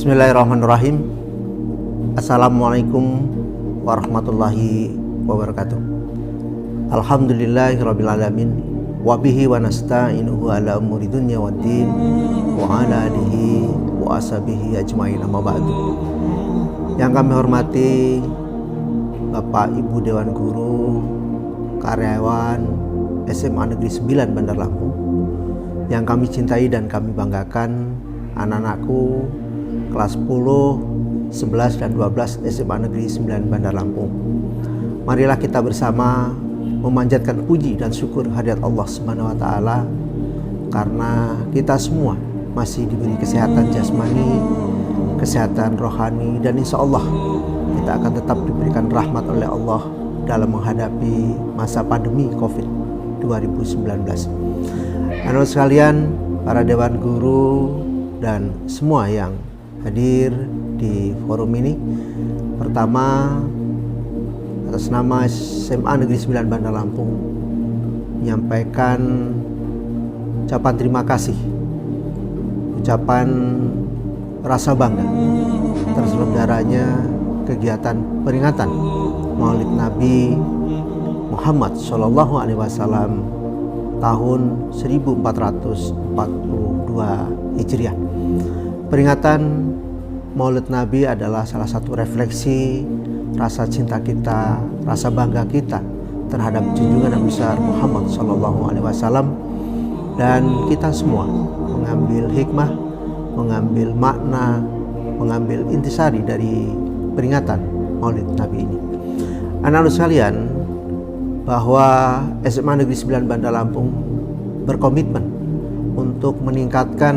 Bismillahirrahmanirrahim. Assalamualaikum warahmatullahi wabarakatuh. Alhamdulillahirrabbilalamin. Wabihi wa nasta'inuhu ala umuri dunya waddin. Wa ala alihi wa ashabihi ajma'in, amma ba'du. Yang kami hormati Bapak Ibu Dewan Guru, karyawan SMA Negeri 9 Bandar Lampung, yang kami cintai dan kami banggakan, anak-anakku kelas 10, 11, dan 12 SMA Negeri 9 Bandar Lampung. Marilah kita bersama memanjatkan puji dan syukur hadirat Allah Subhanahu wa Ta'ala, karena kita semua masih diberi kesehatan jasmani, kesehatan rohani, dan insya Allah kita akan tetap diberikan rahmat oleh Allah dalam menghadapi masa pandemi COVID 2019. Anak sekalian, para Dewan Guru dan semua yang hadir di forum ini, pertama atas nama SMA Negeri 9 Bandar Lampung menyampaikan ucapan terima kasih, ucapan rasa bangga terselenggaranya kegiatan peringatan Maulid Nabi Muhammad SAW tahun 1442 Hijriah. Peringatan Maulid Nabi adalah salah satu refleksi rasa cinta kita, rasa bangga kita terhadap junjungan Nabi besar Muhammad SAW, dan kita semua mengambil hikmah, mengambil makna, mengambil intisari dari peringatan Maulid Nabi ini. Anak-anak sekalian, bahwa SMA Negeri 9 Bandar Lampung berkomitmen untuk meningkatkan,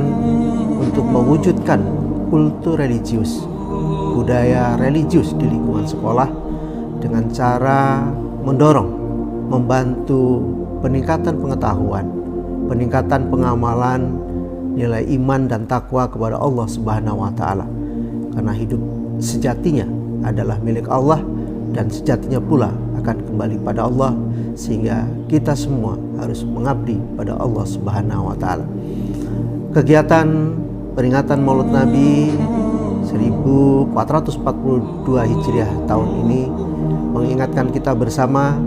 untuk mewujudkan kultur religius, budaya religius di lingkungan sekolah dengan cara mendorong, membantu peningkatan pengetahuan, peningkatan pengamalan nilai iman dan takwa kepada Allah Subhanahu wa Ta'ala. Karena hidup sejatinya adalah milik Allah dan sejatinya pula akan kembali pada Allah, sehingga kita semua harus mengabdi pada Allah Subhanahu wa Ta'ala. Kegiatan peringatan Maulid Nabi 1442 Hijriah tahun ini mengingatkan kita bersama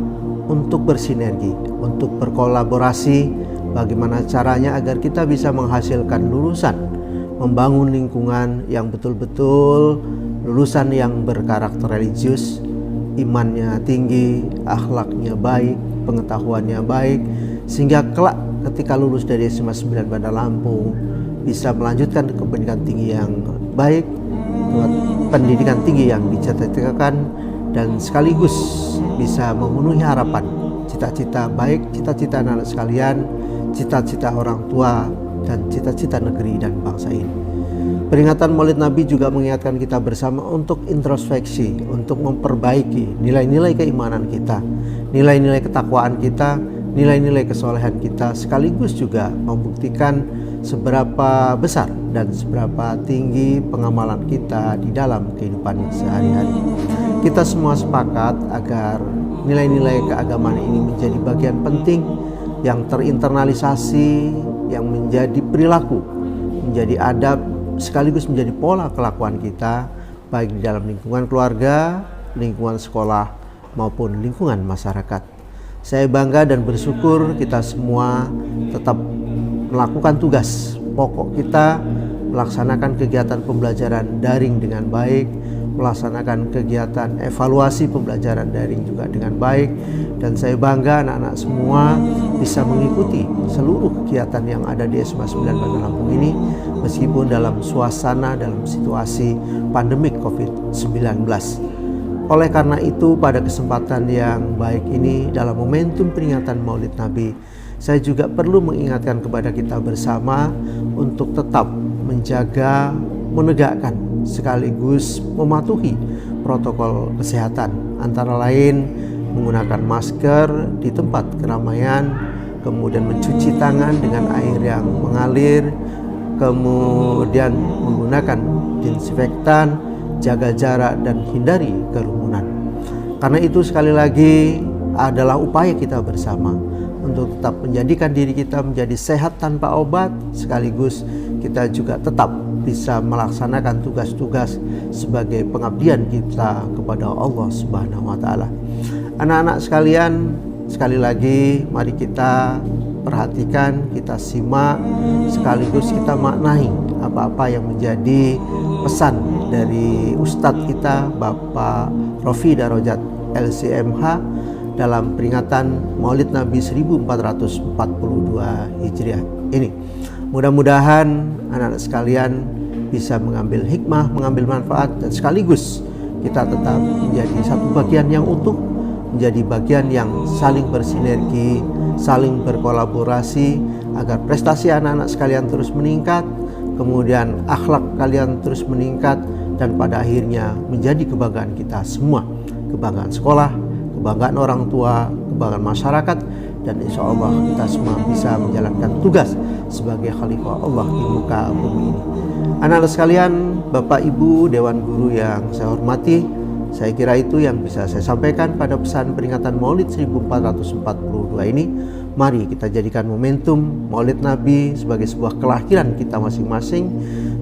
untuk bersinergi, untuk berkolaborasi, bagaimana caranya agar kita bisa menghasilkan lulusan, membangun lingkungan yang betul-betul lulusan yang berkarakter religius, imannya tinggi, akhlaknya baik, pengetahuannya baik, sehingga kelak ketika lulus dari SMA 9 Bandar Lampung bisa melanjutkan ke pendidikan tinggi yang baik, pendidikan tinggi yang dicita-citakan, dan sekaligus bisa memenuhi harapan, cita-cita baik, cita-cita anak sekalian, cita-cita orang tua, dan cita-cita negeri dan bangsa ini. Peringatan Maulid Nabi juga mengingatkan kita bersama untuk introspeksi, untuk memperbaiki nilai-nilai keimanan kita, nilai-nilai ketakwaan kita, nilai-nilai kesolehan kita, sekaligus juga membuktikan seberapa besar dan seberapa tinggi pengamalan kita di dalam kehidupan sehari-hari. Kita semua sepakat agar nilai-nilai keagamaan ini menjadi bagian penting yang terinternalisasi, yang menjadi perilaku, menjadi adab, sekaligus menjadi pola kelakuan kita, baik di dalam lingkungan keluarga, lingkungan sekolah, maupun lingkungan masyarakat. Saya bangga dan bersyukur kita semua tetap melakukan tugas pokok kita, melaksanakan kegiatan pembelajaran daring dengan baik, melaksanakan kegiatan evaluasi pembelajaran daring juga dengan baik, dan saya bangga anak-anak semua bisa mengikuti seluruh kegiatan yang ada di SMA 9 Bandar Lampung ini, meskipun dalam suasana, dalam situasi pandemik COVID-19. Oleh karena itu, pada kesempatan yang baik ini, dalam momentum peringatan Maulid Nabi, saya juga perlu mengingatkan kepada kita bersama untuk tetap menjaga, menegakkan, sekaligus mematuhi protokol kesehatan, antara lain menggunakan masker di tempat keramaian, kemudian mencuci tangan dengan air yang mengalir, kemudian menggunakan disinfektan, jaga jarak, dan hindari kerumunan. Karena itu sekali lagi adalah upaya kita bersama untuk tetap menjadikan diri kita menjadi sehat tanpa obat, sekaligus kita juga tetap bisa melaksanakan tugas-tugas sebagai pengabdian kita kepada Allah Subhanahu wa taala. Anak-anak sekalian, sekali lagi mari kita perhatikan, kita simak, sekaligus kita maknai apa-apa yang menjadi pesan dari Ustadz kita Bapak Rofi Darajat LCMH dalam peringatan Maulid Nabi 1442 Hijriah ini. Mudah-mudahan anak-anak sekalian bisa mengambil hikmah, mengambil manfaat, dan sekaligus kita tetap menjadi satu bagian yang utuh, menjadi bagian yang saling bersinergi, saling berkolaborasi agar prestasi anak-anak sekalian terus meningkat, kemudian akhlak kalian terus meningkat, dan pada akhirnya menjadi kebanggaan kita semua, kebanggaan sekolah, kebanggaan orang tua, kebanggaan masyarakat, dan insya Allah kita semua bisa menjalankan tugas sebagai khalifah Allah di muka bumi ini. Anak-anak sekalian, Bapak Ibu Dewan Guru yang saya hormati, saya kira itu yang bisa saya sampaikan pada pesan peringatan Maulid 1442 ini. Mari kita jadikan momentum Maulid Nabi sebagai sebuah kelahiran kita masing-masing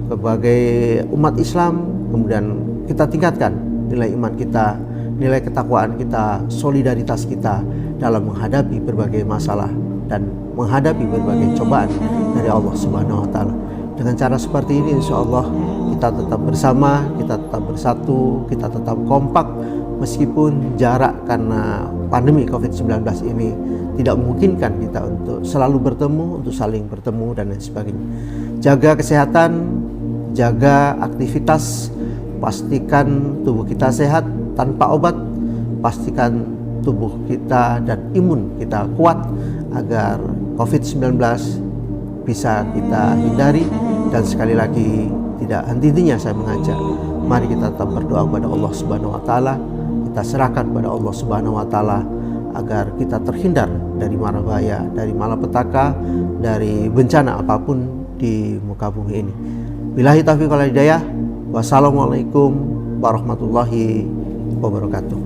sebagai umat Islam, kemudian kita tingkatkan nilai iman kita, nilai ketakwaan kita, solidaritas kita dalam menghadapi berbagai masalah dan menghadapi berbagai cobaan dari Allah Subhanahu wa taala. Dengan cara seperti ini insya Allah kita tetap bersama, kita tetap bersatu, kita tetap kompak meskipun jarak karena pandemi COVID-19 ini tidak memungkinkan kita untuk selalu bertemu, untuk saling bertemu dan lain sebagainya. Jaga kesehatan, jaga aktivitas, pastikan tubuh kita sehat tanpa obat, pastikan tubuh kita dan imun kita kuat agar COVID-19 bisa kita hindari. Dan sekali lagi tidak henti-hentinya saya mengajak, mari kita tetap berdoa kepada Allah Subhanahu wa taala, kita serahkan kepada Allah Subhanahu wa taala agar kita terhindar dari mara bahaya, dari malapetaka, dari bencana apapun di muka bumi ini. Billahi taufiq wal hidayah. Wassalamualaikum warahmatullahi wabarakatuh.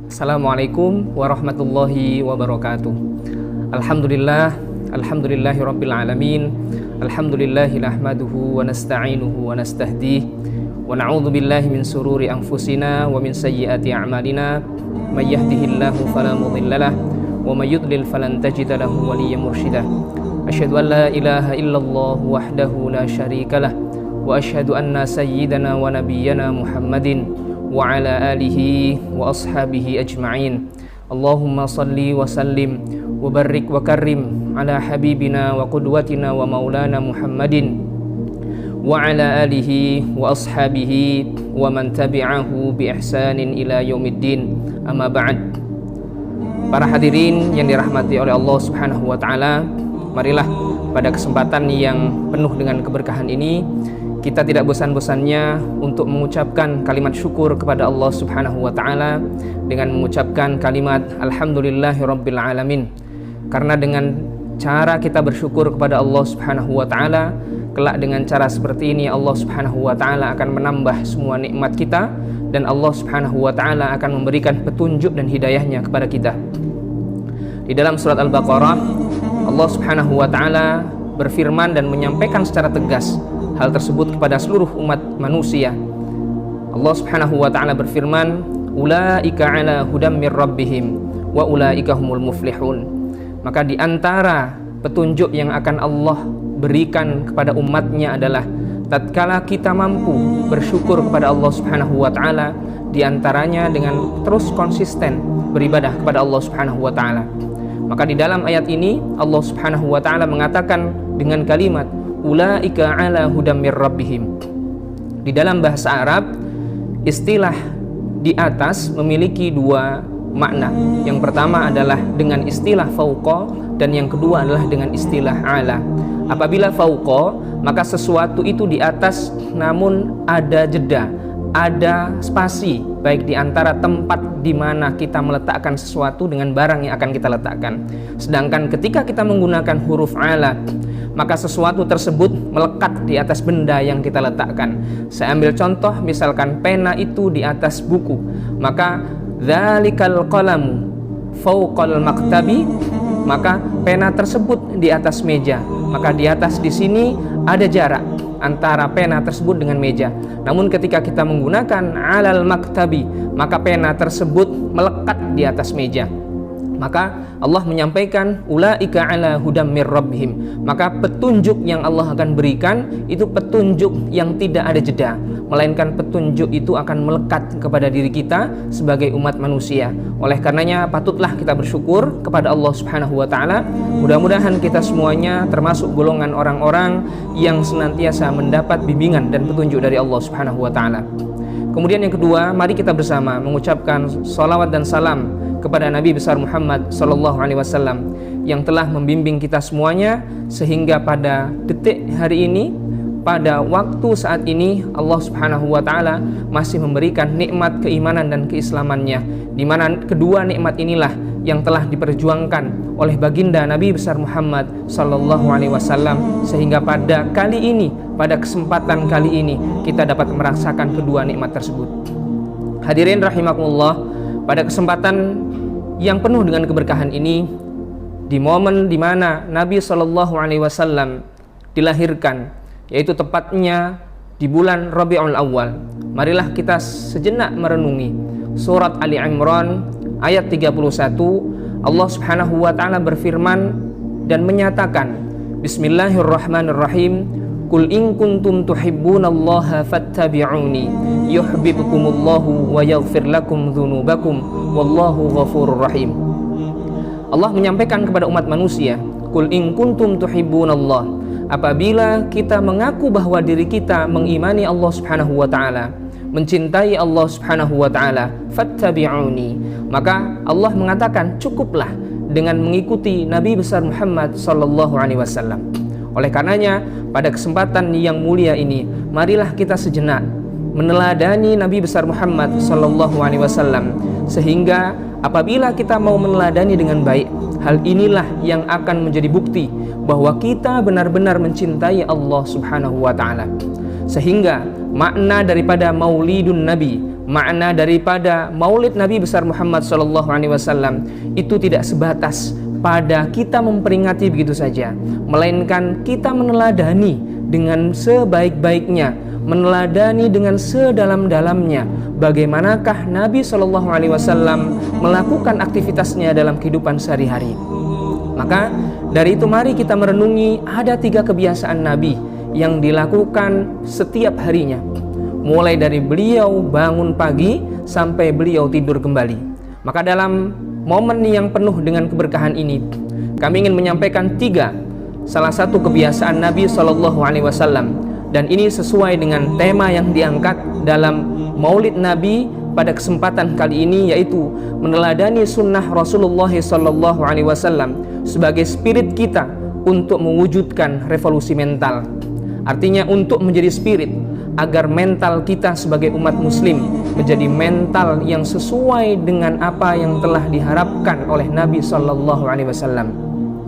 Assalamualaikum warahmatullahi wabarakatuh. Alhamdulillahi rabbil alamin. Alhamdulillahi nahmaduhu wa nasta'inuhu wa nastahdih wa na'udzu billahi min sururi anfusina wa min sayyiati a'malina. May yahdihillahu fala mudhillalah wa may yudlil falan tajida lahu waliyyan mursyida. Asyhadu an la ilaha illallah wahdahu la syarikalah wa asyhadu anna sayyidana wa nabiyyana Muhammadin wa ala alihi wa ashabihi ajma'in. Allahumma salli wa sallim wa barik wa karim ala habibina wa qudwatina wa maulana Muhammadin wa ala alihi wa ashabihi wa man tabi'ahu bi ihsanin ila yaumiddin. Amma ba'd. Para hadirin yang dirahmati oleh Allah Subhanahu wa taala, marilah pada kesempatan yang penuh dengan keberkahan ini kita tidak bosan-bosannya untuk mengucapkan kalimat syukur kepada Allah Subhanahu wa taala dengan mengucapkan kalimat alhamdulillahirabbil alamin. Karena dengan cara kita bersyukur kepada Allah Subhanahu wa taala, kelak dengan cara seperti ini Allah Subhanahu wa taala akan menambah semua nikmat kita dan Allah Subhanahu wa taala akan memberikan petunjuk dan hidayahnya kepada kita. Di dalam surat Al-Baqarah Allah Subhanahu wa taala berfirman dan menyampaikan secara tegas hal tersebut kepada seluruh umat manusia. Allah Subhanahu wa taala berfirman, ulaika ala hudam mir rabbihim wa ulaika humul muflihun. Maka di antara petunjuk yang akan Allah berikan kepada umatnya adalah tatkala kita mampu bersyukur kepada Allah Subhanahu wa taala, di antaranya dengan terus konsisten beribadah kepada Allah Subhanahu wa taala. Maka di dalam ayat ini Allah Subhanahu wa taala mengatakan dengan kalimat ulaika ala hudam mir rabbihim. Di dalam bahasa Arab, istilah di atas memiliki dua makna. Yang pertama adalah dengan istilah fauqa dan yang kedua adalah dengan istilah ala. Apabila fauqa, maka sesuatu itu di atas namun ada jeda, ada spasi baik di antara tempat di mana kita meletakkan sesuatu dengan barang yang akan kita letakkan. Sedangkan ketika kita menggunakan huruf ala, maka sesuatu tersebut melekat di atas benda yang kita letakkan. Saya ambil contoh, misalkan pena itu di atas buku, maka dzalikal qalamu fauqal maktabi, maka pena tersebut di atas meja. maka di atas di sini ada jarak antara pena tersebut dengan meja. Namun ketika kita menggunakan alal maktabi, maka pena tersebut melekat di atas meja. Maka Allah menyampaikan ulaika ala hudam mir rabbihim, maka petunjuk yang Allah akan berikan itu petunjuk yang tidak ada jeda, melainkan petunjuk itu akan melekat kepada diri kita sebagai umat manusia. Oleh karenanya patutlah kita bersyukur kepada Allah Subhanahu wa taala. Mudah-mudahan kita semuanya termasuk golongan orang-orang yang senantiasa mendapat bimbingan dan petunjuk dari Allah Subhanahu wa taala. Kemudian yang kedua, mari kita bersama mengucapkan salawat dan salam kepada Nabi besar Muhammad sallallahu alaihi wasallam yang telah membimbing kita semuanya sehingga pada detik hari ini, pada waktu saat ini, Allah Subhanahu wa taala masih memberikan nikmat keimanan dan keislamannya, di mana kedua nikmat inilah yang telah diperjuangkan oleh baginda Nabi besar Muhammad sallallahu alaihi wasallam, sehingga pada kali ini, pada kesempatan kali ini kita dapat merasakan kedua nikmat tersebut. Hadirin rahimakumullah, pada kesempatan yang penuh dengan keberkahan ini, di momen di mana Nabi sallallahu alaihi wasallam dilahirkan, yaitu tepatnya di bulan Rabiul Awal, marilah kita sejenak merenungi surat Ali Imran ayat 31. Allah Subhanahu wa taala berfirman dan menyatakan, Bismillahirrahmanirrahim, Qul in kuntum tuhibbunallaha fattabi'uni yuhibbukumullahu wa yaghfir lakum dzunubakum wallahu ghafurur rahim. Allah menyampaikan kepada umat manusia, Qul in kuntum tuhibbunallah, apabila kita mengaku bahwa diri kita mengimani Allah Subhanahu wa taala, mencintai Allah Subhanahu wa taala, fattabi'uni, maka Allah mengatakan cukuplah dengan mengikuti Nabi besar Muhammad sallallahu alaihi wasallam. Oleh karenanya, pada kesempatan yang mulia ini, marilah kita sejenak meneladani Nabi besar Muhammad sallallahu alaihi wasallam, sehingga apabila kita mau meneladani dengan baik, hal inilah yang akan menjadi bukti bahwa kita benar-benar mencintai Allah Subhanahu wa taala. Sehingga makna daripada Maulidun Nabi, makna daripada Maulid Nabi besar Muhammad sallallahu alaihi wasallam itu tidak sebatas pada kita memperingati begitu saja, melainkan kita meneladani dengan sebaik-baiknya, meneladani dengan sedalam-dalamnya bagaimanakah Nabi Shallallahu Alaihi Wasallam melakukan aktivitasnya dalam kehidupan sehari-hari. Maka dari itu mari kita merenungi ada 3 kebiasaan Nabi yang dilakukan setiap harinya, mulai dari beliau bangun pagi sampai beliau tidur kembali. Maka dalam momen yang penuh dengan keberkahan ini, kami ingin menyampaikan 3 salah satu kebiasaan Nabi Shallallahu Alaihi Wasallam, dan ini sesuai dengan tema yang diangkat dalam Maulid Nabi pada kesempatan kali ini, yaitu meneladani sunnah Rasulullah Shallallahu Alaihi Wasallam sebagai spirit kita untuk mewujudkan revolusi mental. Artinya untuk menjadi spirit agar mental kita sebagai umat muslim menjadi mental yang sesuai dengan apa yang telah diharapkan oleh Nabi Sallallahu Alaihi Wasallam.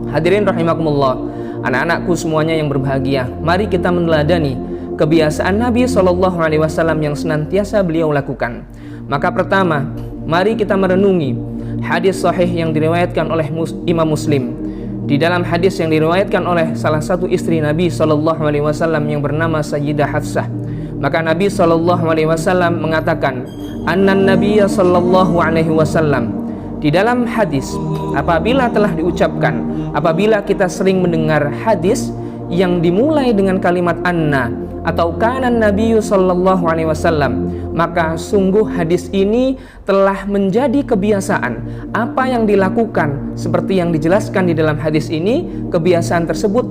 Hadirin rahimakumullah, anak-anakku semuanya yang berbahagia, mari kita meneladani kebiasaan Nabi Sallallahu Alaihi Wasallam yang senantiasa beliau lakukan. Maka pertama, mari kita merenungi hadis sahih yang diriwayatkan oleh Imam Muslim. Di dalam hadis yang diriwayatkan oleh salah satu istri Nabi Sallallahu Alaihi Wasallam yang bernama Sayyidah Hafsah, maka Nabi Sallallahu Alaihi Wasallam mengatakan, Annan Nabiya Sallallahu Alaihi Wasallam, di dalam hadis apabila telah diucapkan, apabila kita sering mendengar hadis yang dimulai dengan kalimat anna atau kanan Nabi Sallallahu Alaihi Wasallam, maka sungguh hadis ini telah menjadi kebiasaan. Apa yang dilakukan seperti yang dijelaskan di dalam hadis ini, kebiasaan tersebut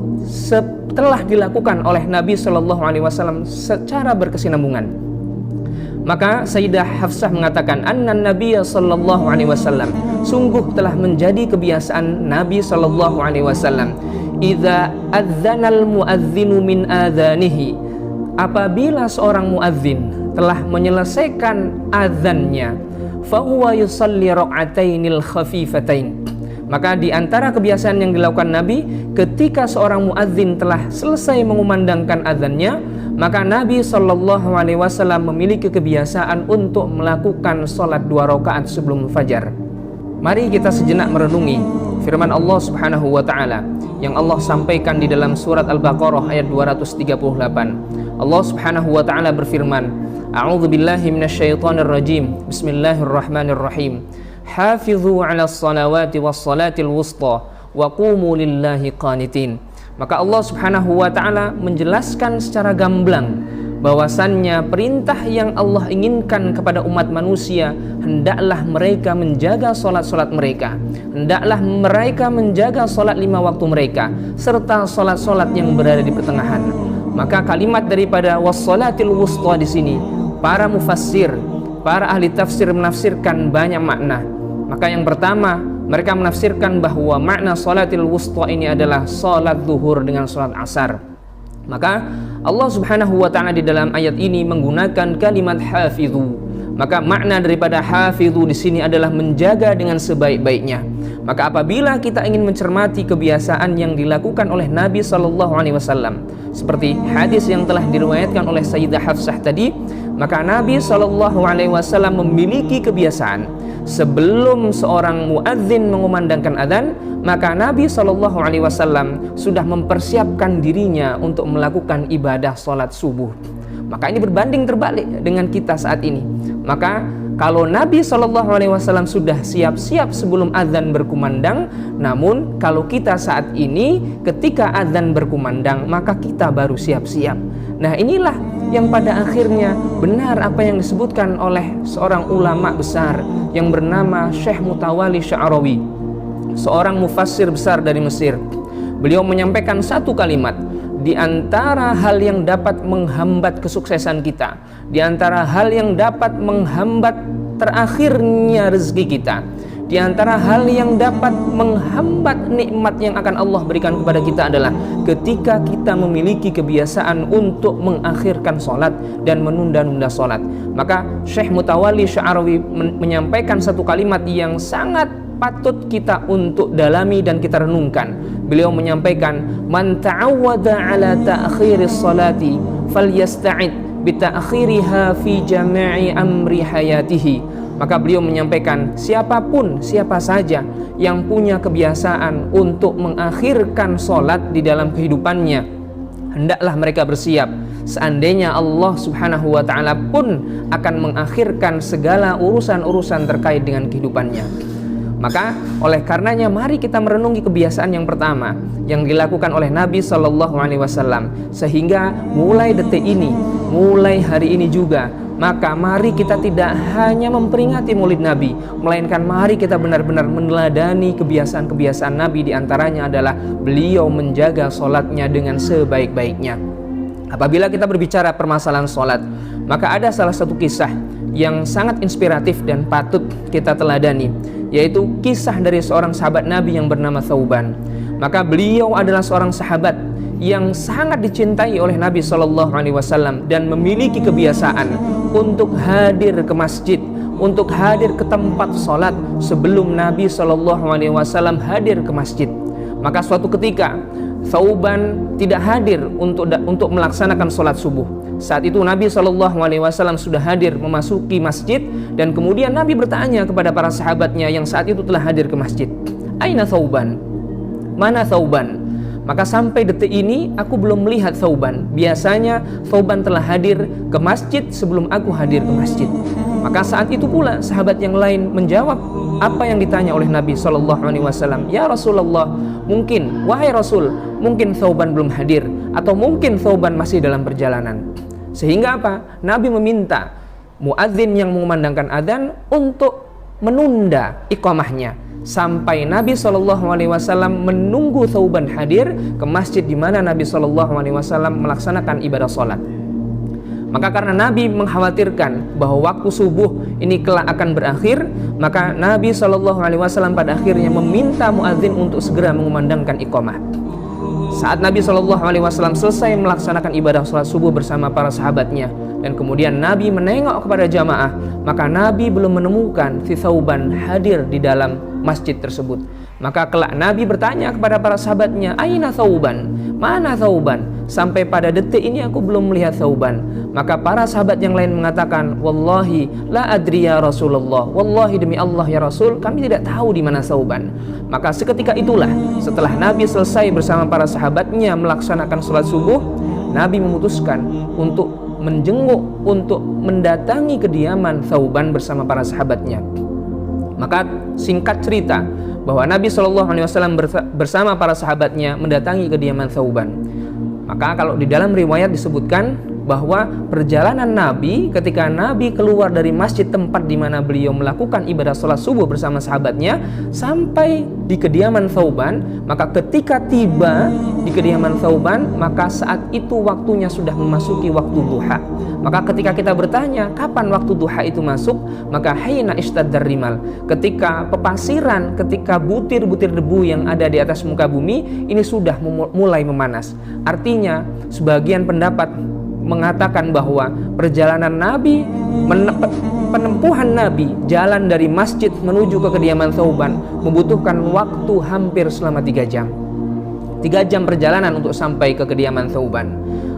telah dilakukan oleh Nabi Sallallahu Alaihi Wasallam secara berkesinambungan. Maka Sayyidah Hafsah mengatakan, Annan Nabiya Sallallahu Alaihi Wasallam, sungguh telah menjadi kebiasaan Nabi Sallallahu Alaihi Wasallam, idza adzanal muadzinu min adzanihi, apabila seorang muadzin telah menyelesaikan azannya, fahuwa yusalli raq'atainil khafifatain, maka di antara kebiasaan yang dilakukan Nabi ketika seorang muadzin telah selesai mengumandangkan azannya, maka Nabi Shallallahu Alaihi Wasallam memiliki kebiasaan untuk melakukan sholat 2 rakaat sebelum fajar. Mari kita sejenak merenungi firman Allah Subhanahu wa taala yang Allah sampaikan di dalam surat Al-Baqarah ayat 238. Allah Subhanahu wa taala berfirman, A'udzu billahi minasyaitonir rajim. Bismillahirrahmanirrahim. Hafizu 'alas salawati was salatil wusta wa qumu lillahi qanitin. Maka Allah Subhanahu wa taala menjelaskan secara gamblang bahwasannya perintah yang Allah inginkan kepada umat manusia, hendaklah mereka menjaga solat-solat mereka, hendaklah mereka menjaga solat 5 waktu mereka, serta solat-solat yang berada di pertengahan. Maka kalimat daripada wassalatil wusta di sini, para mufassir, para ahli tafsir menafsirkan banyak makna. Maka yang pertama, mereka menafsirkan bahwa makna salatil wusta ini adalah salat zuhur dengan salat asar. Maka Allah Subhanahu wa taala di dalam ayat ini menggunakan kalimat hafizu. Maka makna daripada hafizu di sini adalah menjaga dengan sebaik-baiknya. Maka apabila kita ingin mencermati kebiasaan yang dilakukan oleh Nabi sallallahu alaihi wasallam, seperti hadis yang telah diriwayatkan oleh Sayyidah Hafsah tadi, maka Nabi sallallahu alaihi wasallam memiliki kebiasaan sebelum seorang muadzin mengumandangkan adzan, maka Nabi sallallahu alaihi wasallam sudah mempersiapkan dirinya untuk melakukan ibadah salat subuh. Maka ini berbanding terbalik dengan kita saat ini. Maka kalau Nabi SAW sudah siap-siap sebelum azan berkumandang, namun kalau kita saat ini ketika azan berkumandang maka kita baru siap-siap. Nah, inilah yang pada akhirnya benar apa yang disebutkan oleh seorang ulama besar yang bernama Syekh Mutawalli Sya'rawi, seorang mufassir besar dari Mesir. Beliau menyampaikan satu kalimat, di antara hal yang dapat menghambat kesuksesan kita, di antara hal yang dapat menghambat terakhirnya rezeki kita, di antara hal yang dapat menghambat nikmat yang akan Allah berikan kepada kita adalah ketika kita memiliki kebiasaan untuk mengakhirkan sholat dan menunda-nunda sholat. Maka Syekh Mutawalli Sya'rawi menyampaikan satu kalimat yang sangat patut kita untuk dalami dan kita renungkan. Beliau menyampaikan, man ta'awwada ala ta'khiris salati falyasta'id bi ta'khiriha fi jami'i amri hayatihi. Maka beliau menyampaikan, siapa saja yang punya kebiasaan untuk mengakhirkan salat di dalam kehidupannya, hendaklah mereka bersiap seandainya Allah Subhanahu wa taala pun akan mengakhirkan segala urusan-urusan terkait dengan kehidupannya. Maka oleh karenanya mari kita merenungi kebiasaan yang pertama yang dilakukan oleh Nabi Sallallahu Alaihi Wasallam, sehingga mulai detik ini, mulai hari ini juga, maka mari kita tidak hanya memperingati Maulid Nabi, melainkan mari kita benar-benar meneladani kebiasaan-kebiasaan Nabi. Diantaranya adalah beliau menjaga sholatnya dengan sebaik-baiknya. Apabila kita berbicara permasalahan sholat, maka ada salah satu kisah yang sangat inspiratif dan patut kita teladani, yaitu kisah dari seorang sahabat Nabi yang bernama Thauban. Maka beliau adalah seorang sahabat yang sangat dicintai oleh Nabi SAW dan memiliki kebiasaan untuk hadir ke masjid, untuk hadir ke tempat sholat sebelum Nabi SAW hadir ke masjid. Maka suatu ketika Thauban tidak hadir untuk melaksanakan sholat subuh. Saat itu Nabi SAW sudah hadir memasuki masjid, dan kemudian Nabi bertanya kepada para sahabatnya yang saat itu telah hadir ke masjid, Aina Thauban? Mana Thauban? Maka sampai detik ini aku belum melihat Thauban. Biasanya Thauban telah hadir ke masjid sebelum aku hadir ke masjid. Maka saat itu pula sahabat yang lain menjawab apa yang ditanya oleh Nabi SAW. Ya Rasulullah, mungkin, wahai Rasul, mungkin Thauban belum hadir, atau mungkin Thauban masih dalam perjalanan. Sehingga apa? Nabi meminta muadzin yang mengumandangkan adzan untuk menunda iqamahnya sampai Nabi SAW menunggu Thauban hadir ke masjid di mana Nabi SAW melaksanakan ibadah sholat. Maka karena Nabi mengkhawatirkan bahwa waktu subuh ini kelak akan berakhir, maka Nabi SAW pada akhirnya meminta muadzin untuk segera mengumandangkan iqamah. Saat Nabi SAW selesai melaksanakan ibadah sholat subuh bersama para sahabatnya, dan kemudian Nabi menengok kepada jamaah, maka Nabi belum menemukan si Thauban hadir di dalam masjid tersebut. Maka kelak Nabi bertanya kepada para sahabatnya, Aina Thauban? Mana Thauban? Sampai pada detik ini aku belum melihat Thauban. Maka para sahabat yang lain mengatakan, wallahi la adri ya Rasulullah, wallahi demi Allah ya Rasul, kami tidak tahu di mana Thauban. Maka seketika itulah, setelah Nabi selesai bersama para sahabatnya melaksanakan sholat subuh, Nabi memutuskan untuk menjenguk, untuk mendatangi kediaman Thauban bersama para sahabatnya. Maka singkat cerita bahwa Nabi SAW bersama para sahabatnya mendatangi kediaman Thauban. Maka kalau di dalam riwayat disebutkan bahwa perjalanan Nabi ketika Nabi keluar dari masjid tempat di mana beliau melakukan ibadah sholat subuh bersama sahabatnya sampai di kediaman Thauban, maka ketika tiba di kediaman Thauban, maka saat itu waktunya sudah memasuki waktu duha. Maka ketika kita bertanya kapan waktu duha itu masuk, maka haina ishtadar rimal, ketika pepasiran, ketika butir-butir debu yang ada di atas muka bumi ini sudah mulai memanas. Artinya sebagian pendapat mengatakan bahwa perjalanan Nabi, penempuhan Nabi jalan dari masjid menuju ke kediaman Thauban membutuhkan waktu hampir selama 3 jam. 3 jam perjalanan untuk sampai ke kediaman Thauban.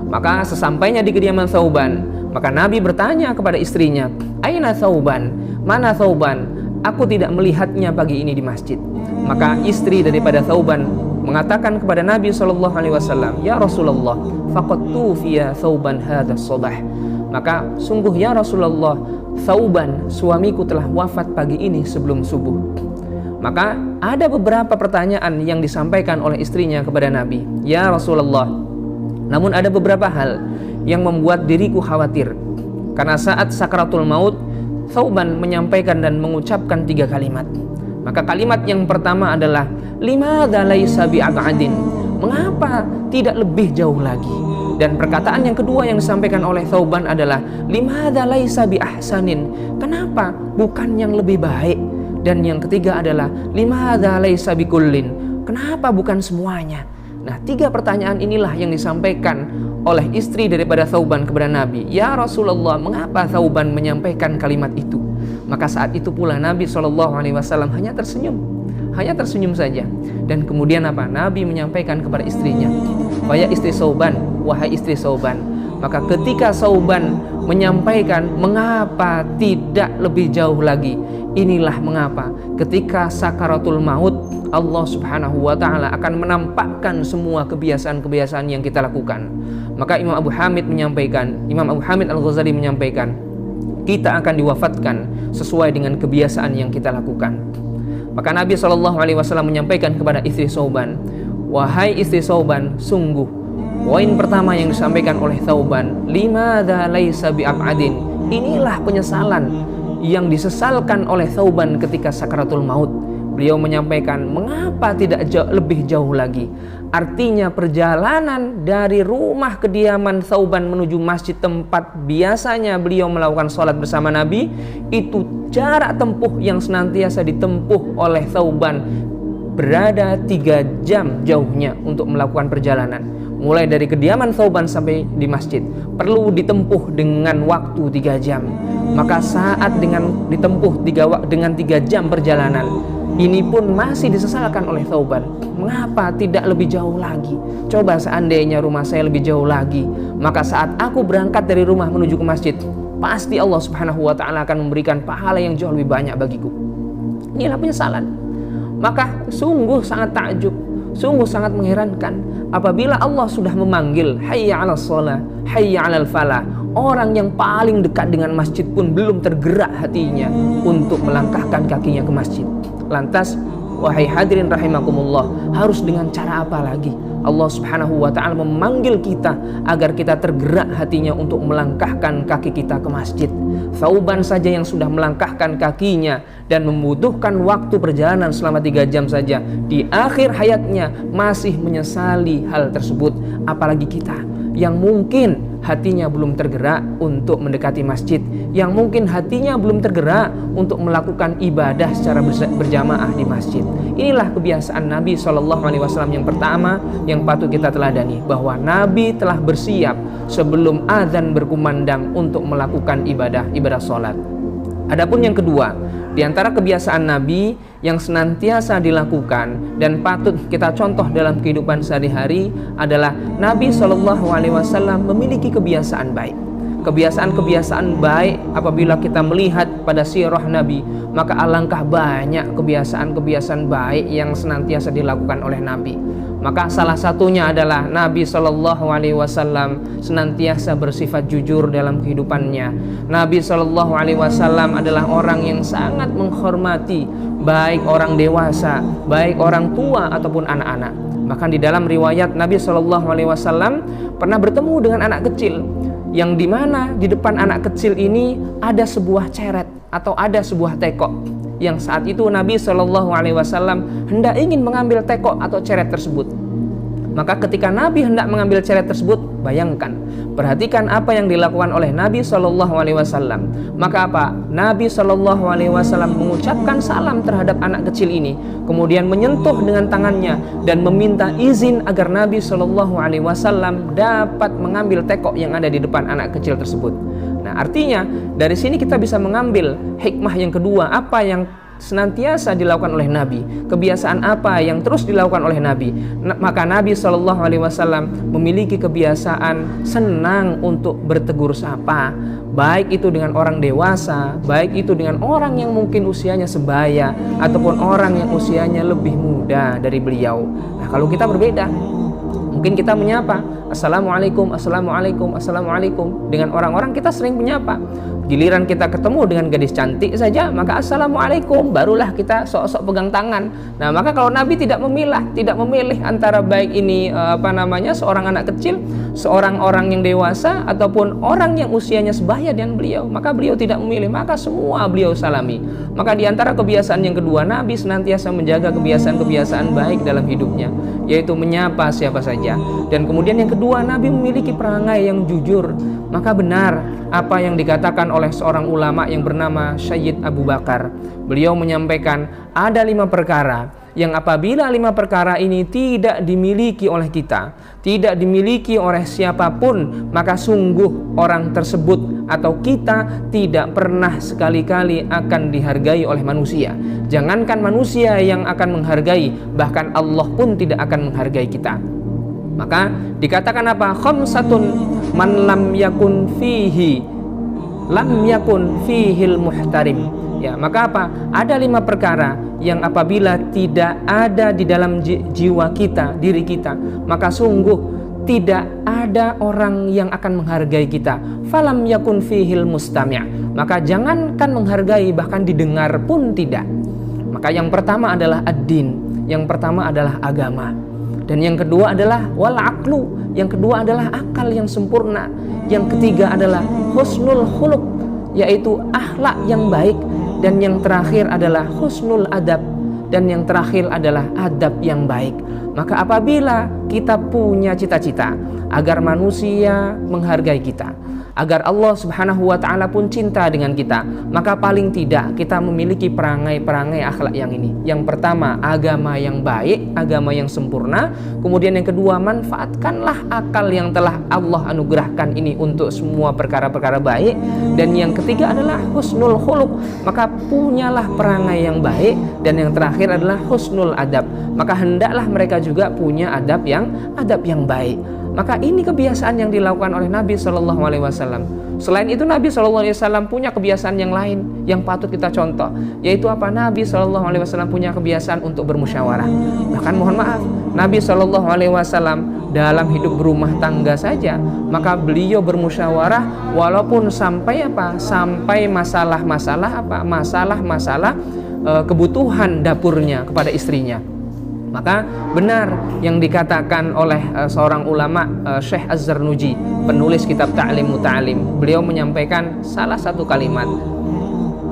Maka sesampainya di kediaman Thauban, maka Nabi bertanya kepada istrinya, "Aina Thauban? Mana Thauban? Aku tidak melihatnya pagi ini di masjid." Maka istri daripada Thauban mengatakan kepada Nabi SAW, "Ya Rasulullah, faqad tufiya Thauban hadha sabah." Maka sungguh ya Rasulullah, Thauban suamiku telah wafat pagi ini sebelum subuh. Maka ada beberapa pertanyaan yang disampaikan oleh istrinya kepada Nabi, "Ya Rasulullah, namun ada beberapa hal yang membuat diriku khawatir." Karena saat sakaratul maut, Thauban menyampaikan dan mengucapkan 3 kalimat. Maka kalimat yang pertama adalah, "Limadza laisa bi'aqadin?" Mengapa tidak lebih jauh lagi? Dan perkataan yang kedua yang disampaikan oleh Thauban adalah, "Limadza laisa bi'ahsanin?" Kenapa bukan yang lebih baik? Dan yang ketiga adalah, "Limadza laisa bikullin?" Kenapa bukan semuanya? Nah, 3 pertanyaan inilah yang disampaikan oleh istri daripada Thauban kepada Nabi. "Ya Rasulullah, mengapa Thauban menyampaikan kalimat itu?" Maka saat itu pula Nabi SAW hanya tersenyum saja. Dan kemudian apa? Nabi menyampaikan kepada istrinya, "Wahai istri Thauban, wahai istri Thauban." Maka ketika Thauban menyampaikan, "Mengapa tidak lebih jauh lagi?" Inilah mengapa ketika sakaratul maut, Allah Subhanahu wa ta'ala akan menampakkan semua kebiasaan-kebiasaan yang kita lakukan. Maka Imam Abu Hamid Al-Ghazali menyampaikan, kita akan diwafatkan sesuai dengan kebiasaan yang kita lakukan. Maka Nabi SAW menyampaikan kepada istri Thauban, "Wahai istri Thauban, sungguh poin pertama yang disampaikan oleh Thauban, limadza laisa bi'ab'adin." Inilah penyesalan yang disesalkan oleh Thauban ketika sakaratul maut. Beliau menyampaikan, mengapa tidak lebih jauh lagi? Artinya perjalanan dari rumah kediaman Thauban menuju masjid tempat biasanya beliau melakukan sholat bersama Nabi, itu jarak tempuh yang senantiasa ditempuh oleh Thauban berada 3 jam jauhnya untuk melakukan perjalanan. Mulai dari kediaman Thauban sampai di masjid perlu ditempuh dengan waktu 3 jam. Maka saat dengan ditempuh dengan 3 jam perjalanan, ini pun masih disesalkan oleh Thauban. Mengapa tidak lebih jauh lagi? Coba seandainya rumah saya lebih jauh lagi, maka saat aku berangkat dari rumah menuju ke masjid, pasti Allah Subhanahu wa ta'ala akan memberikan pahala yang jauh lebih banyak bagiku. Inilah penyesalan. Maka sungguh sangat takjub, sungguh sangat mengherankan apabila Allah sudah memanggil hayya 'alas shalah, hayya 'alal falah, orang yang paling dekat dengan masjid pun belum tergerak hatinya untuk melangkahkan kakinya ke masjid. Lantas, wahai hadirin rahimakumullah, harus dengan cara apa lagi Allah Subhanahu wa ta'ala memanggil kita agar kita tergerak hatinya untuk melangkahkan kaki kita ke masjid? Thauban saja yang sudah melangkahkan kakinya dan membutuhkan waktu perjalanan selama 3 jam saja, di akhir hayatnya masih menyesali hal tersebut. Apalagi kita yang mungkin hatinya belum tergerak untuk mendekati masjid, yang mungkin hatinya belum tergerak untuk melakukan ibadah secara berjamaah di masjid. Inilah kebiasaan Nabi SAW yang pertama yang patut kita teladani, bahwa Nabi telah bersiap sebelum azan berkumandang untuk melakukan ibadah sholat. Adapun yang kedua, di antara kebiasaan Nabi yang senantiasa dilakukan dan patut kita contoh dalam kehidupan sehari-hari adalah Nabi SAW memiliki kebiasaan baik. kebiasaan-kebiasaan baik apabila kita melihat pada sirah Nabi, maka alangkah banyak kebiasaan-kebiasaan baik yang senantiasa dilakukan oleh Nabi. Maka salah satunya adalah Nabi Shallallahu Alaihi Wasallam senantiasa bersifat jujur dalam kehidupannya. Nabi Shallallahu Alaihi Wasallam adalah orang yang sangat menghormati baik orang dewasa, baik orang tua ataupun anak-anak. Bahkan di dalam riwayat Nabi Shallallahu Alaihi Wasallam pernah bertemu dengan anak kecil, yang dimana di depan anak kecil ini ada sebuah ceret atau ada sebuah tekok, yang saat itu Nabi Shallallahu Alaihi Wasallam hendak ingin mengambil tekok atau ceret tersebut. Maka ketika Nabi hendak mengambil ceret tersebut, bayangkan, perhatikan apa yang dilakukan oleh Nabi Shallallahu Alaihi Wasallam. Maka apa? Nabi Shallallahu Alaihi Wasallam mengucapkan salam terhadap anak kecil ini, kemudian menyentuh dengan tangannya dan meminta izin agar Nabi Shallallahu Alaihi Wasallam dapat mengambil tekok yang ada di depan anak kecil tersebut. Nah, artinya dari sini kita bisa mengambil hikmah yang kedua, apa yang senantiasa dilakukan oleh Nabi, kebiasaan apa yang terus dilakukan oleh Nabi. Maka Nabi Shallallahu Alaihi Wasallam memiliki kebiasaan senang untuk bertegur sapa, baik itu dengan orang dewasa, baik itu dengan orang yang mungkin usianya sebaya ataupun orang yang usianya lebih muda dari beliau. Nah, kalau kita berbeda, mungkin kita menyapa Assalamualaikum, Assalamualaikum, Assalamualaikum. Dengan orang-orang kita sering menyapa. Giliran kita ketemu dengan gadis cantik saja, maka Assalamualaikum, barulah kita sok-sok pegang tangan. Nah, maka kalau Nabi tidak memilih antara baik ini seorang anak kecil, seorang orang yang dewasa ataupun orang yang usianya sebaya dengan beliau, maka beliau tidak memilih, maka semua beliau salami. Maka di antara kebiasaan yang kedua, Nabi senantiasa menjaga kebiasaan-kebiasaan baik dalam hidupnya, yaitu menyapa siapa saja. Dan kemudian yang kedua, Nabi memiliki perangai yang jujur. Maka benar apa yang dikatakan oleh seorang ulama yang bernama Syed Abu Bakar. Beliau menyampaikan ada 5 perkara yang apabila 5 perkara ini tidak dimiliki oleh kita, tidak dimiliki oleh siapapun, maka sungguh orang tersebut atau kita tidak pernah sekali-kali akan dihargai oleh manusia. Jangankan manusia yang akan menghargai, bahkan Allah pun tidak akan menghargai kita. Maka dikatakan apa? Khamsatun man lam yakun fihil muhtarim. Ya, maka apa? Ada 5 perkara yang apabila tidak ada di dalam jiwa kita, diri kita, maka sungguh tidak ada orang yang akan menghargai kita. Falam yakun fihil mustami'. Maka jangankan menghargai, bahkan didengar pun tidak. Maka yang pertama adalah ad-din, yang pertama adalah agama. Dan yang kedua adalah wal aqlu, yang kedua adalah akal yang sempurna. Yang ketiga adalah husnul khuluq, yaitu akhlak yang baik. Dan yang terakhir adalah husnul adab, dan yang terakhir adalah adab yang baik. Maka apabila kita punya cita-cita agar manusia menghargai kita, agar Allah Subhanahu wa Ta'ala pun cinta dengan kita, maka paling tidak kita memiliki perangai-perangai akhlak yang ini. Yang pertama, agama yang baik, agama yang sempurna. Kemudian yang kedua, manfaatkanlah akal yang telah Allah anugerahkan ini untuk semua perkara-perkara baik. Dan yang ketiga adalah husnul khuluq, maka punyalah perangai yang baik. Dan yang terakhir adalah husnul adab, maka hendaklah mereka juga punya adab yang baik. Maka ini kebiasaan yang dilakukan oleh Nabi Shallallahu Alaihi Wasallam. Selain itu, Nabi Shallallahu Alaihi Wasallam punya kebiasaan yang lain yang patut kita contoh, yaitu apa? Nabi Shallallahu Alaihi Wasallam punya kebiasaan untuk bermusyawarah. Bahkan mohon maaf, Nabi Shallallahu Alaihi Wasallam dalam hidup berumah tangga saja, maka beliau bermusyawarah walaupun sampai masalah-masalah kebutuhan dapurnya kepada istrinya. Maka benar yang dikatakan oleh seorang ulama, Syekh Az-Zarnuji, penulis kitab Ta'lim Muta'alim. Beliau menyampaikan salah satu kalimat,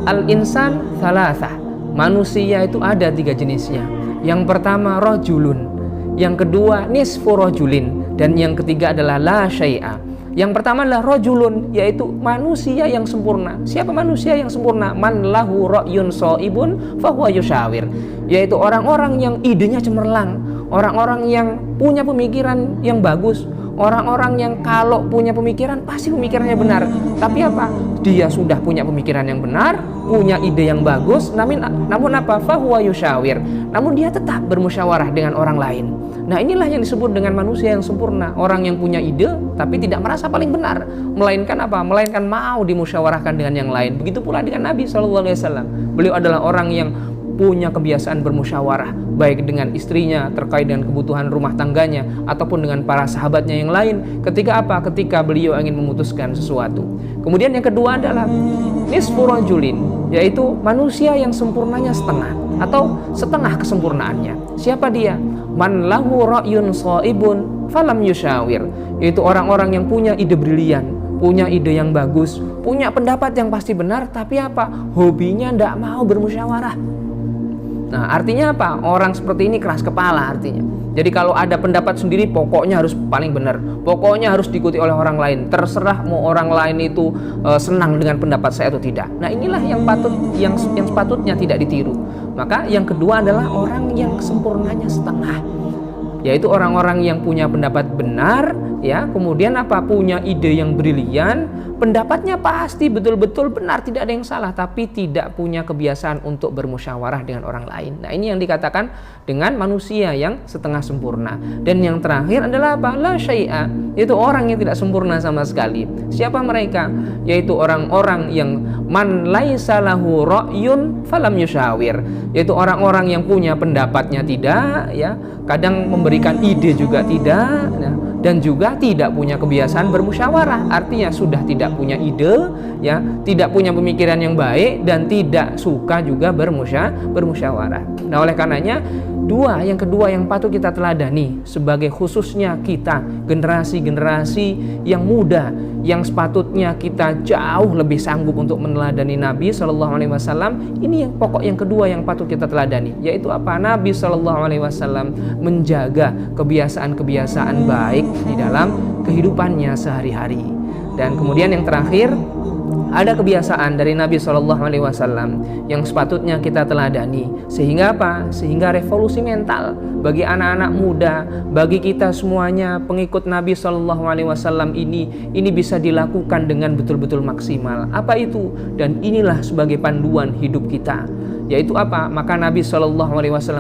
Al-insan thalathah, manusia itu ada 3 jenisnya. Yang pertama rajulun, yang kedua nisfu rajulin, dan yang ketiga adalah la syai'a. Yang pertama adalah rajulun, yaitu manusia yang sempurna. Siapa manusia yang sempurna? Man lahu ra'yun shaibun fahuwa yushawir, yaitu orang-orang yang idenya cemerlang, orang-orang yang punya pemikiran yang bagus, Orang-orang yang kalau punya pemikiran pasti pemikirannya benar. Tapi apa? Dia sudah punya pemikiran yang benar, punya ide yang bagus, namun apa? Fahuwa yusyawir. Namun dia tetap bermusyawarah dengan orang lain. Nah, inilah yang disebut dengan manusia yang sempurna. Orang yang punya ide tapi tidak merasa paling benar, melainkan apa? Melainkan mau dimusyawarahkan dengan yang lain. Begitu pula dengan Nabi SAW. Beliau adalah orang yang punya kebiasaan bermusyawarah, baik dengan istrinya terkait dengan kebutuhan rumah tangganya ataupun dengan para sahabatnya yang lain. Ketika apa? Ketika beliau ingin memutuskan sesuatu. Kemudian yang kedua adalah nisfu rajulin, yaitu manusia yang sempurnanya setengah atau setengah kesempurnaannya. Siapa dia? Man lahu ra'yun shaibun falam yusyawir, yaitu orang-orang yang punya ide brilian, punya ide yang bagus, punya pendapat yang pasti benar, tapi apa? Hobinya tidak mau bermusyawarah. Nah, artinya apa? Orang seperti ini keras kepala artinya. Jadi kalau ada pendapat sendiri pokoknya harus paling benar. Pokoknya harus diikuti oleh orang lain. Terserah mau orang lain itu senang dengan pendapat saya atau tidak. Nah, inilah yang sepatutnya tidak ditiru. Maka yang kedua adalah orang yang sempurnanya setengah, yaitu orang-orang yang punya pendapat benar, ya, kemudian apa? Punya ide yang brilian, pendapatnya pasti betul-betul benar, tidak ada yang salah, tapi tidak punya kebiasaan untuk bermusyawarah dengan orang lain. Nah, ini yang dikatakan dengan manusia yang setengah sempurna. Dan yang terakhir adalah apa? La syai'a, yaitu orang yang tidak sempurna sama sekali. Siapa mereka? Yaitu orang-orang yang man laisa lahu ra'yun falam yusyawir, yaitu orang-orang yang punya pendapatnya tidak, ya, kadang memberikan ide juga tidak, ya, dan juga tidak punya kebiasaan bermusyawarah. Artinya sudah tidak punya ide, ya, tidak punya pemikiran yang baik, dan tidak suka juga bermusyawarah. Nah, oleh karenanya yang kedua yang patut kita teladani sebagai khususnya kita generasi-generasi yang muda, yang sepatutnya kita jauh lebih sanggup untuk meneladani Nabi SAW. Ini yang pokok yang kedua yang patut kita teladani, yaitu apa? Nabi SAW menjaga kebiasaan-kebiasaan baik di dalam kehidupannya sehari-hari. Dan kemudian yang terakhir, ada kebiasaan dari Nabi SAW yang sepatutnya kita teladani. Sehingga apa? Sehingga revolusi mental bagi anak-anak muda, bagi kita semuanya pengikut Nabi SAW ini bisa dilakukan dengan betul-betul maksimal. Apa itu? Dan inilah sebagai panduan hidup kita. Yaitu apa? Maka Nabi SAW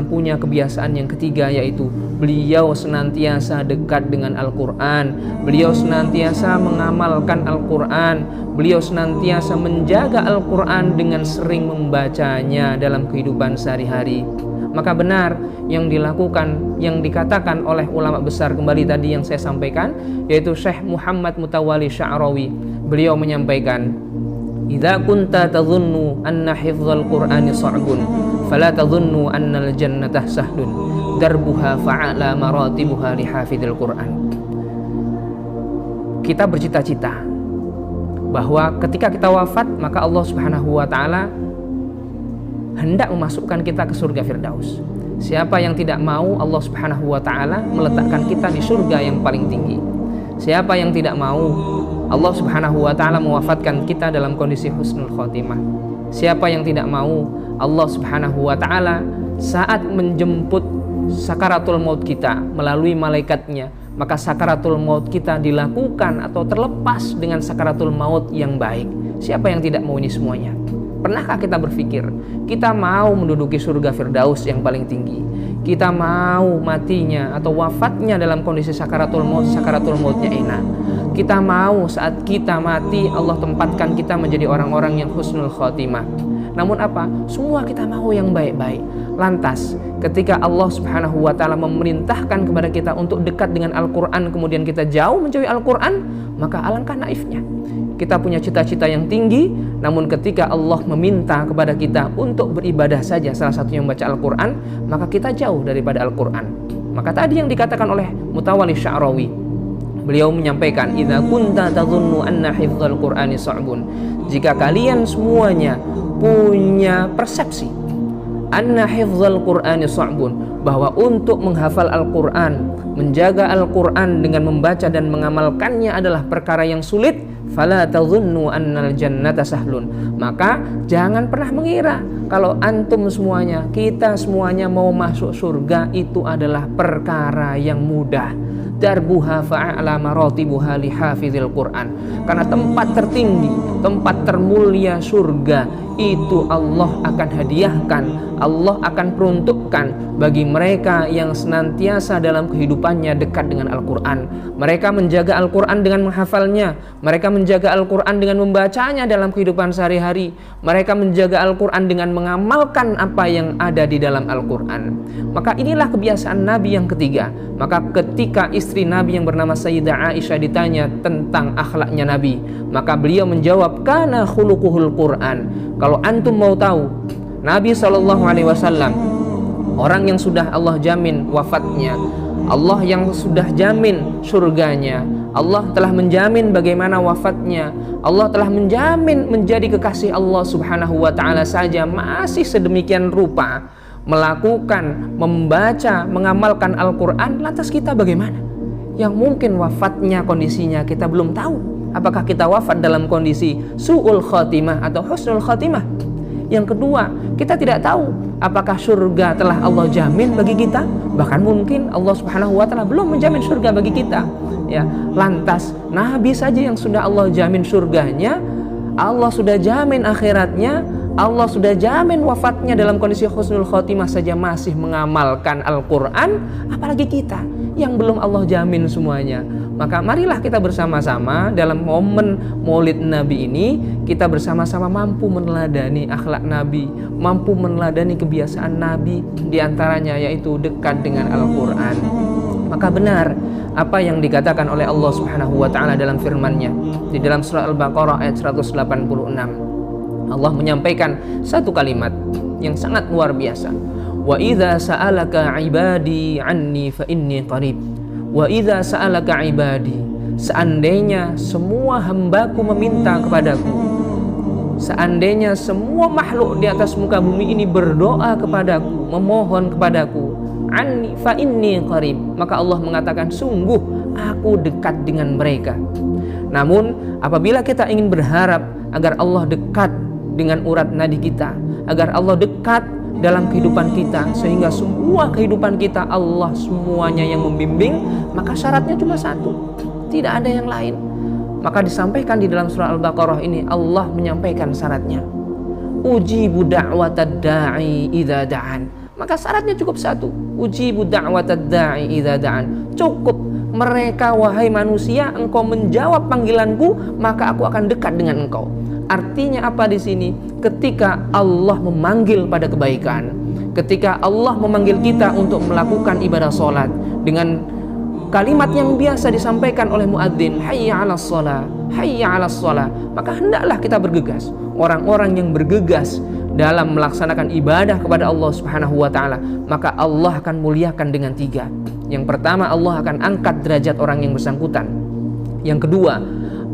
punya kebiasaan yang ketiga, yaitu beliau senantiasa dekat dengan Al-Quran, beliau senantiasa mengamalkan Al-Quran, beliau senantiasa menjaga Al-Quran dengan sering membacanya dalam kehidupan sehari-hari. Maka benar yang dilakukan, yang dikatakan oleh ulama besar kembali tadi yang saya sampaikan, yaitu Syekh Muhammad Mutawalli Sya'rawi. Beliau menyampaikan, idza kunta tadhunnu anna hifdzal qur'ani sa'bun fala tadhunnu annal jannata sahlun darbuha fa'ala maratibuha li hafidhil qur'an. Kita bercita-cita bahwa ketika kita wafat maka Allah Subhanahu wa taala hendak memasukkan kita ke surga Firdaus. Siapa yang tidak mau Allah Subhanahu wa taala meletakkan kita di surga yang paling tinggi? Siapa yang tidak mau Allah Subhanahu wa taala mewafatkan kita dalam kondisi husnul khotimah? Siapa yang tidak mau Allah Subhanahu wa taala saat menjemput sakaratul maut kita melalui malaikatnya, maka sakaratul maut kita dilakukan atau terlepas dengan sakaratul maut yang baik? Siapa yang tidak mau ini semuanya? Pernahkah kita berpikir kita mau menduduki surga Firdaus yang paling tinggi? Kita mau matinya atau wafatnya dalam kondisi sakaratul mautnya enak. Kita mau saat kita mati Allah tempatkan kita menjadi orang-orang yang husnul khotimah. Namun apa? Semua kita mau yang baik-baik. Lantas ketika Allah Subhanahu wa taala memerintahkan kepada kita untuk dekat dengan Al-Quran, kemudian kita jauh menjauhi Al-Quran, maka alangkah naifnya. Kita punya cita-cita yang tinggi, namun ketika Allah meminta kepada kita untuk beribadah saja, salah satunya membaca Al-Quran, maka kita jauh daripada Al-Quran. Maka tadi yang dikatakan oleh Mutawalli Sya'rawi, beliau menyampaikan, idza kunta tadhunnu anna hifdzal qur'ani sa'bun, jika kalian semuanya punya persepsi anna hifdzal qur'ani sa'bun, bahwa untuk menghafal Al-Quran, menjaga Al-Quran dengan membaca dan mengamalkannya adalah perkara yang sulit, fala tadhunnu annal jannata sahlun, maka jangan pernah mengira kalau antum semuanya, kita semuanya mau masuk surga itu adalah perkara yang mudah. darbuha fa'ala maratibuha li hafizil Quran. Karena tempat tertinggi, tempat termulia surga itu Allah akan hadiahkan, Allah akan peruntukkan bagi mereka yang senantiasa dalam kehidupannya dekat dengan Al-Quran. Mereka menjaga Al-Quran dengan menghafalnya, mereka menjaga Al-Quran dengan membacanya dalam kehidupan sehari-hari, mereka menjaga Al-Quran dengan mengamalkan apa yang ada di dalam Al-Quran. Maka inilah kebiasaan Nabi yang ketiga. Maka ketika istri Nabi yang bernama Sayyidah Aisyah ditanya tentang akhlaknya Nabi, maka beliau menjawab, kana khuluquhul Quran. Kalau antum mau tahu, Nabi SAW orang yang sudah Allah jamin wafatnya, Allah yang sudah jamin surganya, Allah telah menjamin bagaimana wafatnya, Allah telah menjamin menjadi kekasih Allah Subhanahu wa ta'ala saja masih sedemikian rupa melakukan, membaca, mengamalkan Al-Quran, lantas kita bagaimana? Yang mungkin wafatnya kondisinya kita belum tahu. Apakah kita wafat dalam kondisi su'ul khatimah atau husnul khatimah? Yang kedua, kita tidak tahu apakah surga telah Allah jamin bagi kita. Bahkan mungkin Allah Subhanahu wa ta'ala belum menjamin surga bagi kita. Ya, lantas Nabi saja yang sudah Allah jamin surganya, Allah sudah jamin akhiratnya, Allah sudah jamin wafatnya dalam kondisi husnul khatimah saja masih mengamalkan Al-Quran, apalagi kita yang belum Allah jamin semuanya. Maka marilah kita bersama-sama dalam momen Maulid Nabi ini, kita bersama-sama mampu meneladani akhlak Nabi, mampu meneladani kebiasaan Nabi, diantaranya yaitu dekat dengan Al-Quran. Maka benar apa yang dikatakan oleh Allah Subhanahu wa ta'ala dalam firman-Nya di dalam surah Al-Baqarah ayat 186. Allah menyampaikan satu kalimat yang sangat luar biasa. Wa idza sa'alaka 'ibadi 'anni fa inni qarib. Wa idza sa'alaka 'ibadi, seandainya semua hambaku meminta kepadaku, seandainya semua makhluk di atas muka bumi ini berdoa kepadaku, memohon kepadaku, 'anni fa inni qarib, maka Allah mengatakan sungguh aku dekat dengan mereka. Namun apabila kita ingin berharap agar Allah dekat dengan urat nadi kita, agar Allah dekat dalam kehidupan kita sehingga semua kehidupan kita Allah semuanya yang membimbing, maka syaratnya cuma satu, tidak ada yang lain. Maka disampaikan di dalam surah Al-Baqarah ini, Allah menyampaikan syaratnya, ujibu da'watad da'i idza da'an. Maka syaratnya cukup satu, ujibu da'watad da'i idza da'an. Cukup, mereka wahai manusia, engkau menjawab panggilanku, maka aku akan dekat dengan engkau. Artinya apa di sini? Ketika Allah memanggil pada kebaikan, ketika Allah memanggil kita untuk melakukan ibadah sholat dengan kalimat yang biasa disampaikan oleh muadzin, hayya 'alas shalah, hayya 'alas shalah, maka hendaklah kita bergegas. Orang-orang yang bergegas dalam melaksanakan ibadah kepada Allah Subhanahu wa ta'ala, maka Allah akan muliakan dengan tiga. Yang pertama, Allah akan angkat derajat orang yang bersangkutan. Yang kedua,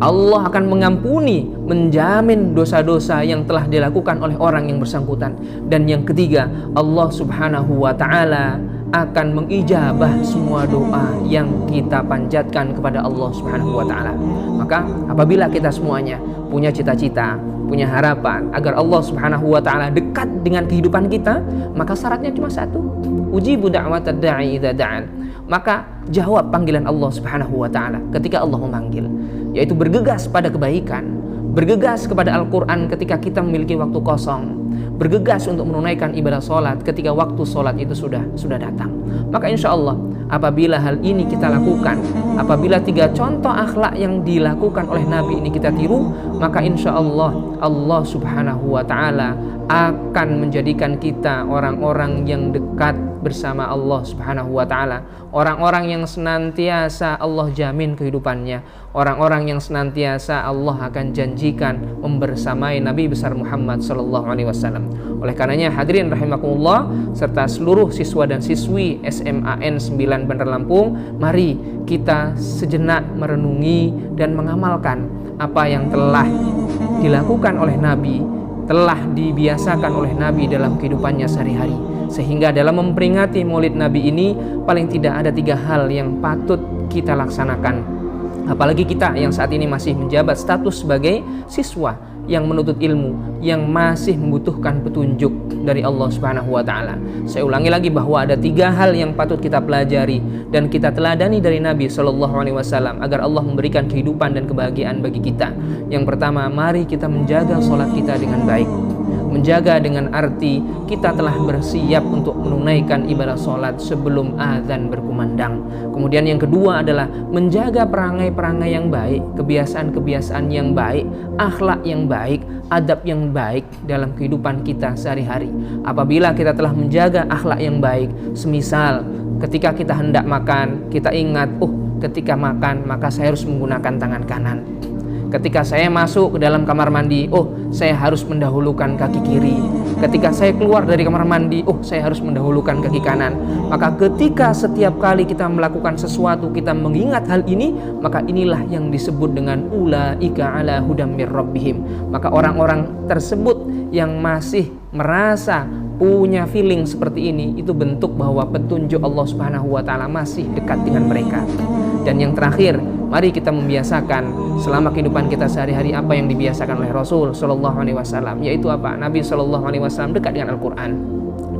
Allah akan mengampuni, menjamin dosa-dosa yang telah dilakukan oleh orang yang bersangkutan. Dan yang ketiga, Allah Subhanahu wa ta'ala akan mengijabah semua doa yang kita panjatkan kepada Allah Subhanahu wa ta'ala. Maka apabila kita semuanya punya cita-cita, punya harapan agar Allah Subhanahu wa ta'ala dekat dengan kehidupan kita, maka syaratnya cuma satu, ujibu da'watad da'i idza da'an. Maka jawab panggilan Allah Subhanahu wa ta'ala ketika Allah memanggil, yaitu bergegas pada kebaikan, bergegas kepada Al-Quran ketika kita memiliki waktu kosong, bergegas untuk menunaikan ibadah sholat ketika waktu sholat itu sudah datang. Maka insya Allah apabila hal ini kita lakukan, apabila tiga contoh akhlak yang dilakukan oleh Nabi ini kita tiru, maka insya Allah Allah Subhanahu wa ta'ala akan menjadikan kita orang-orang yang dekat bersama Allah Subhanahu wa ta'ala, orang-orang yang senantiasa Allah jamin kehidupannya, orang-orang yang senantiasa Allah akan janjikan membersamai Nabi besar Muhammad sallallahu alaihi wasallam. Oleh karenanya hadirin rahimakumullah serta seluruh siswa dan siswi SMAN 9 Bandar Lampung, mari kita sejenak merenungi dan mengamalkan apa yang telah dilakukan oleh Nabi, telah dibiasakan oleh Nabi dalam kehidupannya sehari-hari, sehingga dalam memperingati Maulid Nabi ini paling tidak ada tiga hal yang patut kita laksanakan. Apalagi kita yang saat ini masih menjabat status sebagai siswa yang menuntut ilmu, yang masih membutuhkan petunjuk. dari Allah Subhanahu wa taala. Saya ulangi lagi bahwa ada 3 hal yang patut kita pelajari dan kita teladani dari Nabi sallallahu alaihi wasallam agar Allah memberikan kehidupan dan kebahagiaan bagi kita. Yang pertama, mari kita menjaga salat kita dengan baik. Menjaga dengan arti kita telah bersiap untuk menunaikan ibadah sholat sebelum azan berkumandang. Kemudian yang kedua adalah menjaga perangai-perangai yang baik, kebiasaan-kebiasaan yang baik, akhlak yang baik, adab yang baik dalam kehidupan kita sehari-hari. Apabila kita telah menjaga akhlak yang baik, semisal ketika kita hendak makan, kita ingat, ketika makan maka saya harus menggunakan tangan kanan. Ketika saya masuk ke dalam kamar mandi, saya harus mendahulukan kaki kiri. Ketika saya keluar dari kamar mandi, saya harus mendahulukan kaki kanan. Maka ketika setiap kali kita melakukan sesuatu, kita mengingat hal ini, maka inilah yang disebut dengan ulaika ala hudam mir rabbihim. Maka orang-orang tersebut yang masih merasa punya feeling seperti ini, itu bentuk bahwa petunjuk Allah Subhanahu wa taala masih dekat dengan mereka. Dan yang terakhir, mari kita membiasakan selama kehidupan kita sehari-hari apa yang dibiasakan oleh Rasul sallallahu alaihi wasallam, yaitu apa? Nabi sallallahu alaihi wasallam dekat dengan Al-Qur'an.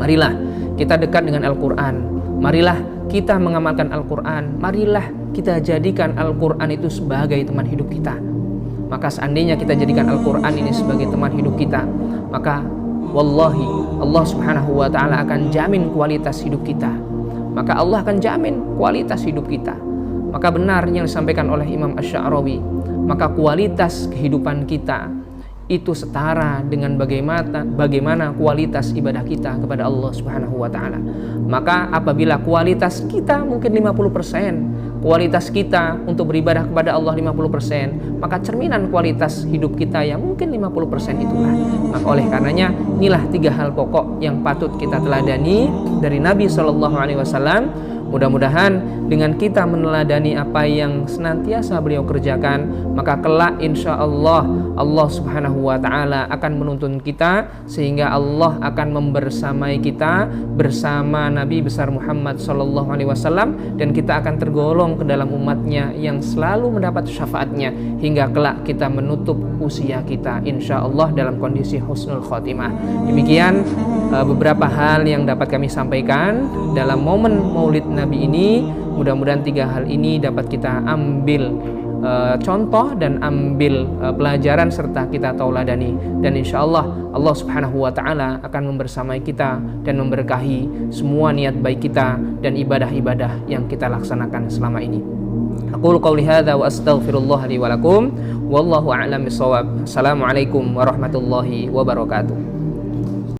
Marilah kita dekat dengan Al-Qur'an. Marilah kita mengamalkan Al-Qur'an. Marilah kita jadikan Al-Qur'an itu sebagai teman hidup kita. Maka seandainya kita jadikan Al-Qur'an ini sebagai teman hidup kita, maka wallahi Allah Subhanahu wa taala akan jamin kualitas hidup kita. Maka Allah akan jamin kualitas hidup kita. Maka benar yang disampaikan oleh Imam Asy-Sya'rawi, maka kualitas kehidupan kita itu setara dengan bagaimana kualitas ibadah kita kepada Allah Subhanahu wa taala. Maka apabila kualitas kita mungkin 50%, kualitas kita untuk beribadah kepada Allah 50%, maka cerminan kualitas hidup kita yang mungkin 50% itulah. Maka oleh karenanya inilah 3 hal pokok yang patut kita teladani dari Nabi sallallahu alaihi wasallam. Mudah-mudahan dengan kita meneladani apa yang senantiasa beliau kerjakan, maka kelak insya Allah Allah Subhanahu wa taala akan menuntun kita, sehingga Allah akan membersamai kita bersama Nabi besar Muhammad sallallahu alaihi wasallam, dan kita akan tergolong ke dalam umatnya yang selalu mendapat syafaatnya hingga kelak kita menutup usia kita insya Allah dalam kondisi husnul khotimah. Demikian beberapa hal yang dapat kami sampaikan dalam momen Maulid Nabi ini. Mudah-mudahan 3 hal ini dapat kita ambil contoh dan ambil pelajaran serta kita tauladani, dan insya Allah Allah Subhanahu wa taala akan membersamai kita dan memberkahi semua niat baik kita dan ibadah-ibadah yang kita laksanakan selama ini. Aqulu qouli hadza wa astaghfirullah li wa lakum wallahu a'lam bissawab. Assalamualaikum warahmatullahi wabarakatuh.